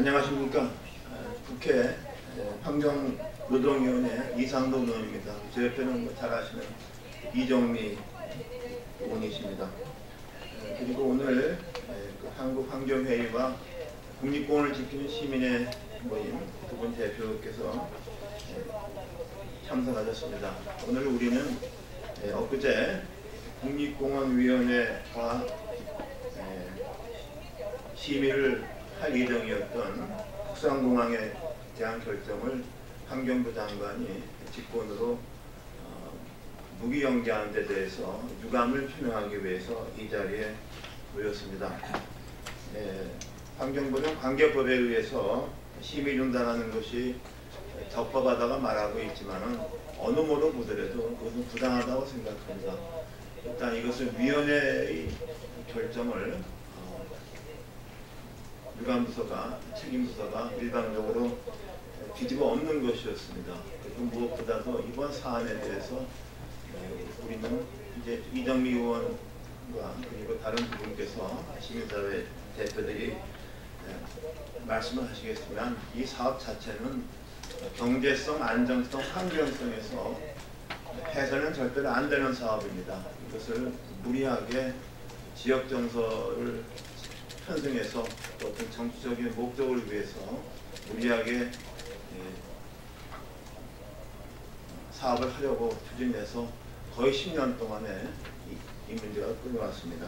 안녕하십니까. 국회 환경노동위원회 이상동 의원입니다. 제 옆에는 잘 아시는 이정미 의원이십니다. 그리고 오늘 한국환경회의와 국립공원을 지키는 시민의 모임 두 분 대표께서 참석하셨습니다. 오늘 우리는 엊그제 국립공원위원회가 심의를 할 예정이었던 국산공항에 대한 결정을 환경부 장관이 직권으로 무기연기하는 데 대해서 유감을 표명하기 위해서 이 자리에 모였습니다. 환경부는 관계법에 의해서 심의 중단하는 것이 적법하다고 말하고 있지만 어느 모로 보더라도 그것은 부당하다고 생각합니다. 일단 이것은 위원회의 결정을 유관부서가 책임부서가 일방적으로 뒤집어 엎는 것이었습니다. 그리고 무엇보다도 이번 사안에 대해서 우리는 이제 이정미 의원과 그리고 다른 두 분께서 시민사회 대표들이 말씀을 하시겠지만 이 사업 자체는 경제성, 안정성, 환경성에서 해서는 절대로 안 되는 사업입니다. 이것을 무리하게 지역 정서를 편승해서 어떤 정치적인 목적을 위해서 무리하게 사업을 하려고 추진해서 거의 10년 동안에 이 문제가 끌어왔습니다.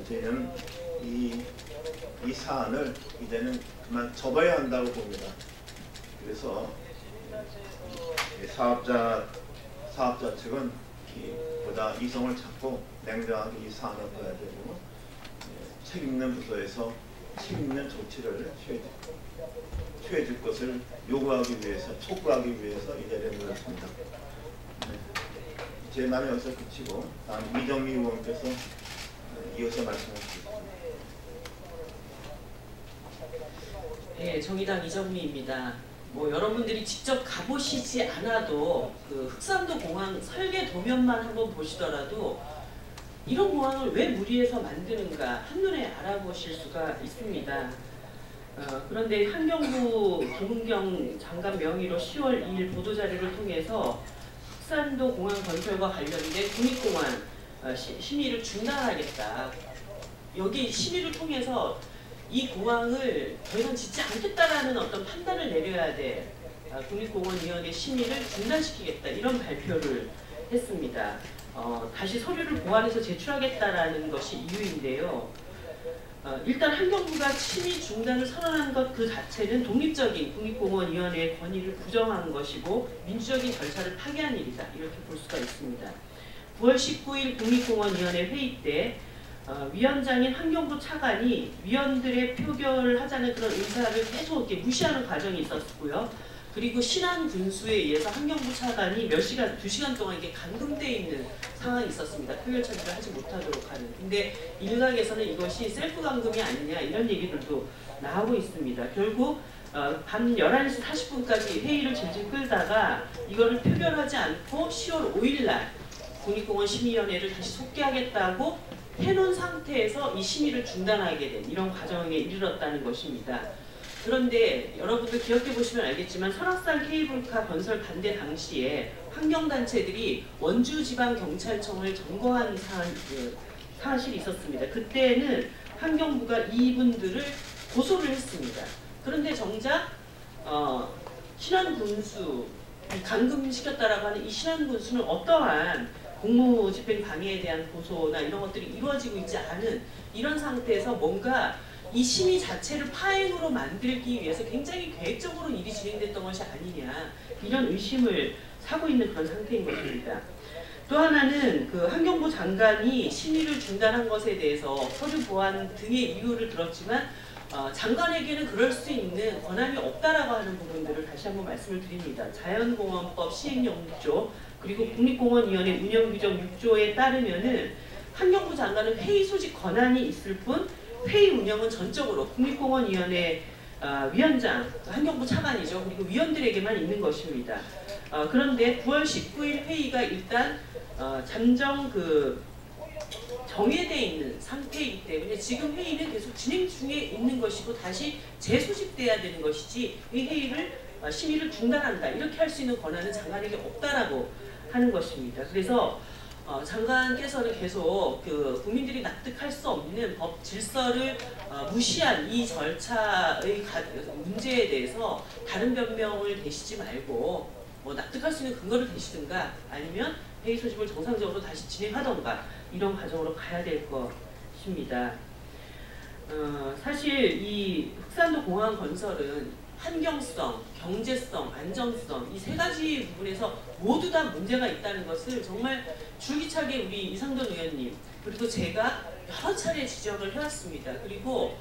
저희는 이 사안을 이제는 그만 접어야 한다고 봅니다. 그래서 사업자 측은 보다 이성을 찾고 냉정하게 이 사안을 봐야 되고 책임있는 부서에서 책임있는 조치를 취해줄 것을 요구하기 위해서, 촉구하기 위해서 이 자리에 모였습니다. 제 말은 여기서 그치고 다음 이정미 의원께서 이어서 말씀하시겠습니다. 네, 정의당 이정미입니다. 여러분들이 직접 가보시지 않아도 그 흑산도 공항 설계 도면만 한번 보시더라도 이런 공항을 왜 무리해서 만드는가 한눈에 알아보실 수가 있습니다. 그런데 환경부 김은경 장관 명의로 10월 2일 보도자료를 통해서 흑산도 공항 건설과 관련된 국립공원 심의를 중단하겠다. 여기 심의를 통해서 이 공항을 더 이상 짓지 않겠다라는 어떤 판단을 내려야 돼. 국립공원위원회 심의를 중단시키겠다. 이런 발표를 했습니다. 다시 서류를 보완해서 제출하겠다라는 것이 이유인데요. 일단 환경부가 심의 중단을 선언한 것 그 자체는 독립적인 국립공원위원회의 권위를 부정한 것이고 민주적인 절차를 파괴한 일이다. 이렇게 볼 수가 있습니다. 9월 19일 국립공원위원회 회의 때 위원장인 환경부 차관이 위원들의 표결을 하자는 그런 의사를 계속 이렇게 무시하는 과정이 있었고요. 그리고 신안 군수에 의해서 환경부 차관이 몇 시간, 2시간 동안 이게 감금되어 있는 상황이 있었습니다. 표결 처리를 하지 못하도록 하는. 근데 일각에서는 이것이 셀프 감금이 아니냐 이런 얘기들도 나오고 있습니다. 결국 밤 11시 40분까지 회의를 질질 끌다가 이거를 표결하지 않고 10월 5일 날 국립공원 심의위원회를 다시 속개하겠다고 해놓은 상태에서 이 심의를 중단하게 된 이런 과정에 이르렀다는 것입니다. 그런데 여러분들 기억해 보시면 알겠지만 설악산 케이블카 건설 반대 당시에 환경단체들이 원주지방경찰청을 점거한 사실이 있었습니다. 그때는 환경부가 이분들을 고소를 했습니다. 그런데 정작 신안군수, 감금시켰다라고 하는 이 신안군수는 어떠한 공무집행 방해에 대한 고소나 이런 것들이 이루어지고 있지 않은 이런 상태에서 뭔가 이 심의 자체를 파행으로 만들기 위해서 굉장히 계획적으로 일이 진행됐던 것이 아니냐 이런 의심을 사고 있는 그런 상태인 것입니다. 또 하나는 그 환경부 장관이 심의를 중단한 것에 대해서 서류 보완 등의 이유를 들었지만 장관에게는 그럴 수 있는 권한이 없다라고 하는 부분들을 다시 한번 말씀을 드립니다. 자연공원법 시행령 6조 그리고 국립공원위원회 운영규정 6조에 따르면은 환경부 장관은 회의 소집 권한이 있을 뿐 회의 운영은 전적으로 국립공원위원회 위원장, 환경부 차관이죠. 그리고 위원들에게만 있는 것입니다. 그런데 9월 19일 회의가 일단 잠정 정해되어 있는 상태이기 때문에 지금 회의는 계속 진행 중에 있는 것이고 다시 재소집돼야 되는 것이지 이 회의를 심의를 중단한다 이렇게 할 수 있는 권한은 장관에게 없다라고 하는 것입니다. 그래서 장관께서는 계속 그 국민들이 납득할 수 없는 법 질서를 무시한 이 절차의 문제에 대해서 다른 변명을 대시지 말고 뭐 납득할 수 있는 근거를 대시든가 아니면 회의 소집을 정상적으로 다시 진행하던가 이런 과정으로 가야 될 것입니다. 사실 이 흑산도 공항 건설은 환경성, 경제성, 안정성 이 세 가지 부분에서 모두 다 문제가 있다는 것을 정말 줄기차게 우리 이상돈 의원님 그리고 제가 여러 차례 지적을 해왔습니다. 그리고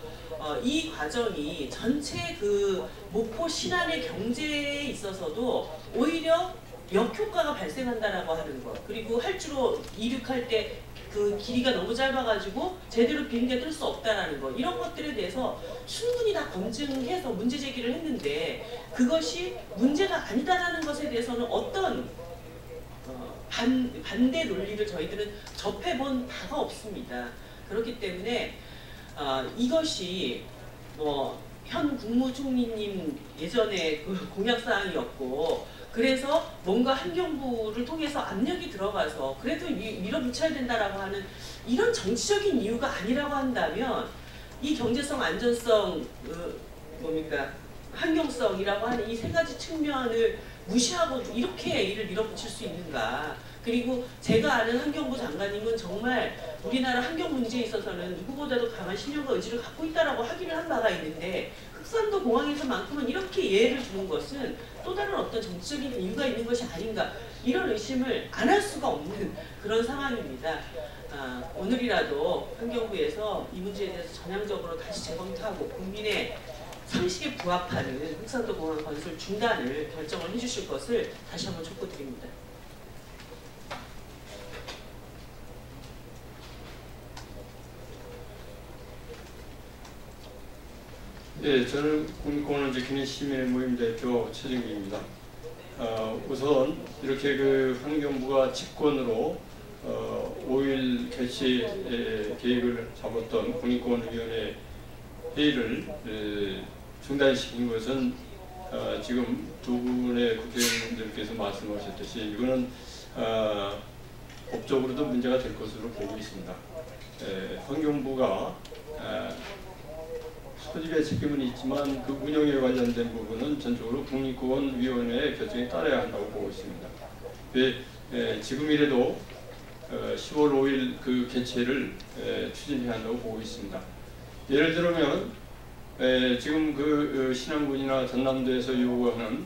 이 과정이 전체 그 목포 신안의 경제에 있어서도 오히려 역효과가 발생한다라고 하는 것 그리고 할주로 이륙할 때 그 길이가 너무 짧아가지고 제대로 비행기가 뜰 수 없다라는 것 이런 것들에 대해서 충분히 다 검증해서 문제 제기를 했는데 그것이 문제가 아니다라는 것에 대해서는 어떤 반대 논리를 저희들은 접해본 바가 없습니다. 그렇기 때문에 이것이 뭐 현 국무총리님 예전에 그 공약사항이었고 그래서 뭔가 환경부를 통해서 압력이 들어가서 그래도 밀어붙여야 된다라고 하는 이런 정치적인 이유가 아니라고 한다면 이 경제성, 안전성, 뭡니까 환경성이라고 하는 이 세 가지 측면을 무시하고 이렇게 일을 밀어붙일 수 있는가. 그리고 제가 아는 환경부 장관님은 정말 우리나라 환경 문제에 있어서는 누구보다도 강한 신념과 의지를 갖고 있다라고 확인을 한 바가 있는데 흑산도 공항에서만큼은 이렇게 예를 주는 것은 또 다른 어떤 정치적인 이유가 있는 것이 아닌가 이런 의심을 안 할 수가 없는 그런 상황입니다. 오늘이라도 환경부에서 이 문제에 대해서 전향적으로 다시 재검토하고 국민의 상식에 부합하는 흑산도 공항 건설 중단을 결정을 해주실 것을 다시 한번 촉구드립니다. 예, 저는 국민공원을 지키는 시민의 모임 대표 최정기입니다. 우선 이렇게 그 환경부가 직권으로 5일 개최 계획을 잡았던 국민공원위원회 회의를 중단시킨 것은 지금 두 분의 국회의원님들께서 말씀하셨듯이 이거는 법적으로도 문제가 될 것으로 보고 있습니다. 환경부가 소집의 책임은 있지만 그 운영에 관련된 부분은 전적으로 국립공원위원회의 결정에 따라야 한다고 보고 있습니다. 지금이라도 10월 5일 그 개최를 추진해야 한다고 보고 있습니다. 예를 들면 지금 그 신안군이나 전남도에서 요구하는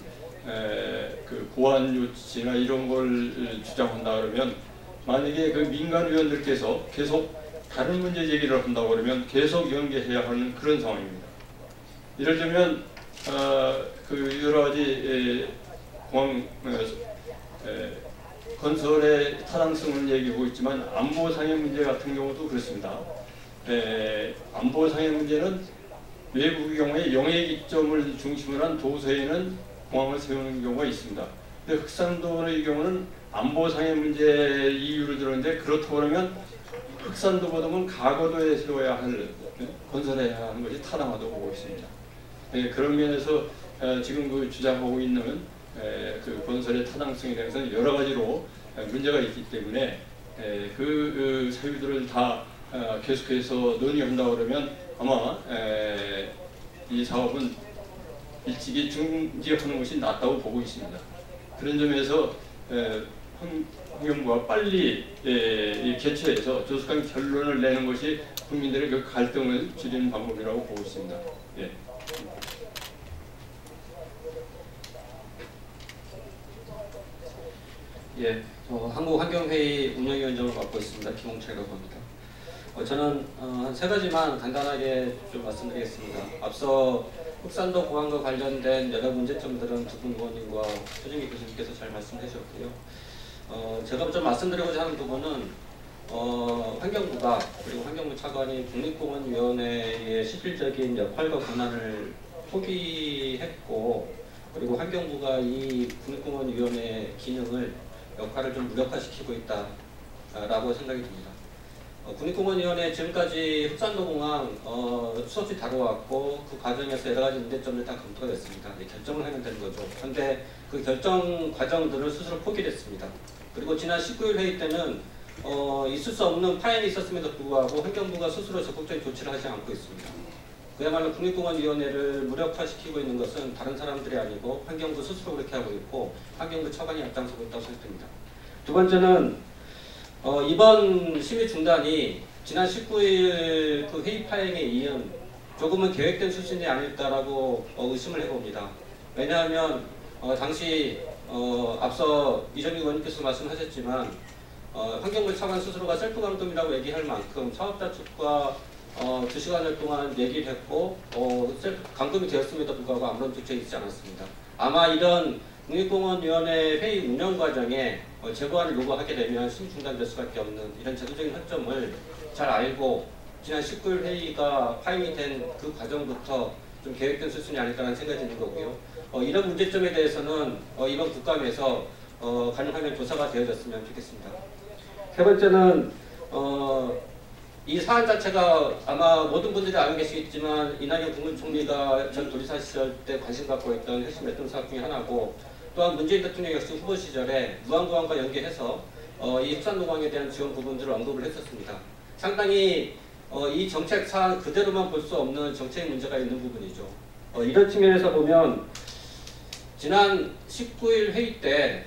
그 보안 조치나 이런 걸 주장한다 그러면 만약에 그 민간 위원들께서 계속 다른 문제 제기를 한다고 그러면 계속 연계해야 하는 그런 상황입니다. 예를 들면 그 여러 가지 공항 건설의 타당성을 얘기하고 있지만 안보상의 문제 같은 경우도 그렇습니다. 안보상의 문제는 외국의 경우에 영해 기점을 중심으로 한 도서에는 공항을 세우는 경우가 있습니다. 근데 흑산도의 경우는 안보상의 문제 이유를 들었는데 그렇다고 그러면 흑산도보다는 가거도에 세워야 할 건설해야 하는 것이 타당하다고 보고 있습니다. 그런 면에서 지금 그 주장하고 있는 그 건설의 타당성에 대해서는 여러 가지로 문제가 있기 때문에 그 사유들을 다 계속해서 논의한다고 그러면 아마 이 사업은 일찍이 중지하는 것이 낫다고 보고 있습니다. 그런 점에서 환경부가 빨리 개최해서 조속한 결론을 내는 것이 국민들의 그 갈등을 줄이는 방법이라고 보고 있습니다. 예. 예, 한국환경회의 운영위원장을 맡고 있습니다. 김홍철이라고 합니다. 저는 한 세 가지만 간단하게 좀 말씀드리겠습니다. 앞서 흑산도 공항과 관련된 여러 문제점들은 두 분 의원님과 최정기 교수님께서 잘 말씀해 주셨고요. 제가 좀 말씀드리고자 하는 부분은 환경부가 그리고 환경부 차관이 국립공원위원회의 실질적인 역할과 권한을 포기했고 그리고 환경부가 이 국립공원위원회 기능을 역할을 좀 무력화시키고 있다라고 생각이 듭니다. 국립공원위원회 지금까지 흑산도공항 수없이 다뤄왔고 그 과정에서 여러 가지 문제점들 다 검토가 됐습니다. 결정을 하면 되는 거죠. 그런데 그 결정 과정들을 스스로 포기했습니다. 그리고 지난 19일 회의 때는 있을 수 없는 파행이 있었음에도 불구하고 환경부가 스스로 적극적인 조치를 하지 않고 있습니다. 그야말로 국립공원위원회를 무력화시키고 있는 것은 다른 사람들이 아니고 환경부 스스로 그렇게 하고 있고 환경부 처방이 앞장서고 있다고 생각됩니다. 두 번째는 이번 심의 중단이 지난 19일 그 회의 파행에 이은 조금은 계획된 수준이 아닐까라고 의심을 해봅니다. 왜냐하면 당시 앞서 이정미 의원님께서 말씀하셨지만 환경부 차관 스스로가 셀프 감독이라고 얘기할 만큼 사업자 측과 2시간을 동안 얘기를 했고 감금이 되었음에도 불구하고 아무런 조치가 있지 않았습니다. 아마 이런 국립공원위원회 회의 운영 과정에 제보안을 요구하게 되면 심의 중단될 수밖에 없는 이런 제도적인 허점을 잘 알고 지난 19일 회의가 파행이 된 그 과정부터 좀 계획된 수순이 아닐까라는 생각이 드는 거고요. 이런 문제점에 대해서는 이번 국감에서 가능하면 조사가 되어졌으면 좋겠습니다. 세 번째는 이 사안 자체가 아마 모든 분들이 알고 계시겠지만 이낙연 국무총리가 전 도지사 시절 때 관심 갖고 있던 핵심 냈던 사업 중에 하나고 또한 문재인 대통령 역시 후보 시절에 무한공항과 연계해서 이 흑산도공항에 대한 지원 부분들을 언급을 했었습니다. 상당히 이 정책 사안 그대로만 볼 수 없는 정책 문제가 있는 부분이죠. 이런 측면에서 보면 지난 19일 회의 때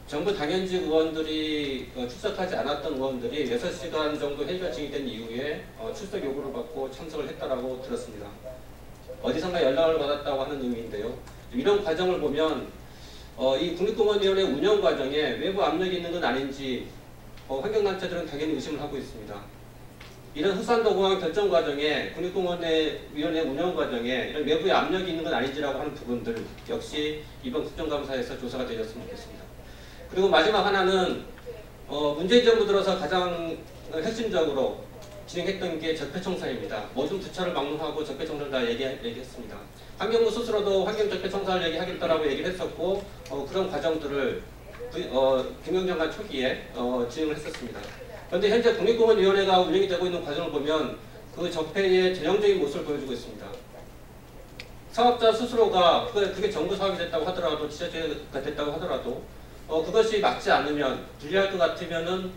정부 당연직 의원들이 출석하지 않았던 의원들이 6시간 정도 회의가 진행된 이후에 출석 요구를 받고 참석을 했다라고 들었습니다. 어디선가 연락을 받았다고 하는 의미인데요. 이런 과정을 보면 이 국립공원위원회 운영 과정에 외부 압력이 있는 건 아닌지 환경단체들은 당연히 의심을 하고 있습니다. 이런 흑산도공항 결정 과정에 국립공원위원회 운영 과정에 이런 외부의 압력이 있는 건 아닌지라고 하는 부분들 역시 이번 국정감사에서 조사가 되었으면 좋겠습니다. 그리고 마지막 하나는 문재인 정부 들어서 가장 핵심적으로 진행했던 게 적폐청사입니다. 모든 부처를 막론하고 적폐청사를 다 얘기했습니다. 환경부 스스로도 환경적폐청사를 얘기하겠다라고 얘기를 했었고 그런 과정들을 김영정관 초기에 진행을 했었습니다. 그런데 현재 국립공원위원회가 운영이 되고 있는 과정을 보면 그 적폐의 전형적인 모습을 보여주고 있습니다. 사업자 스스로가 그게 정부 사업이 됐다고 하더라도 지자체가 됐다고 하더라도 그것이 맞지 않으면 불리할 것 같으면은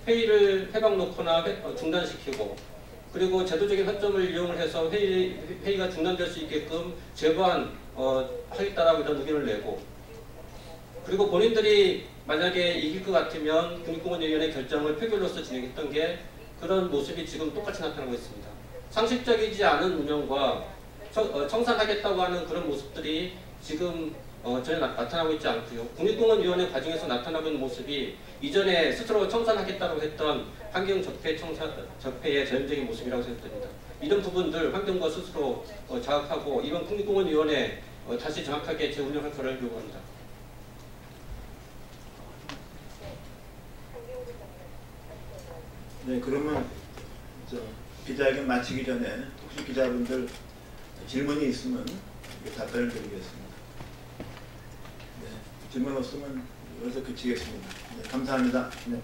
회의를 해박 놓거나 중단시키고 그리고 제도적인 허점을 이용을 해서 회의가 중단될 수 있게끔 제보안 하겠다라고 이런 의견을 내고 그리고 본인들이 만약에 이길 것 같으면 국립공원위원회 결정을 표결로서 진행했던 게 그런 모습이 지금 똑같이 나타나고 있습니다. 상식적이지 않은 운영과 청산하겠다고 하는 그런 모습들이 지금 전혀 나타나고 있지 않고요. 국립공원위원회 과정에서 나타나고 있는 모습이 이전에 스스로 청산하겠다고 했던 환경 적폐의 전형적인 모습이라고 생각됩니다. 이런 부분들 환경부가 스스로 자각하고 이번 국립공원위원회 다시 정확하게 재운영할 것을 요구합니다. 네, 그러면 기자회견 마치기 전에 혹시 기자분들 질문이 있으면 답변을 드리겠습니다. 네, 질문 없으면 여기서 그치겠습니다. 네, 감사합니다. 네.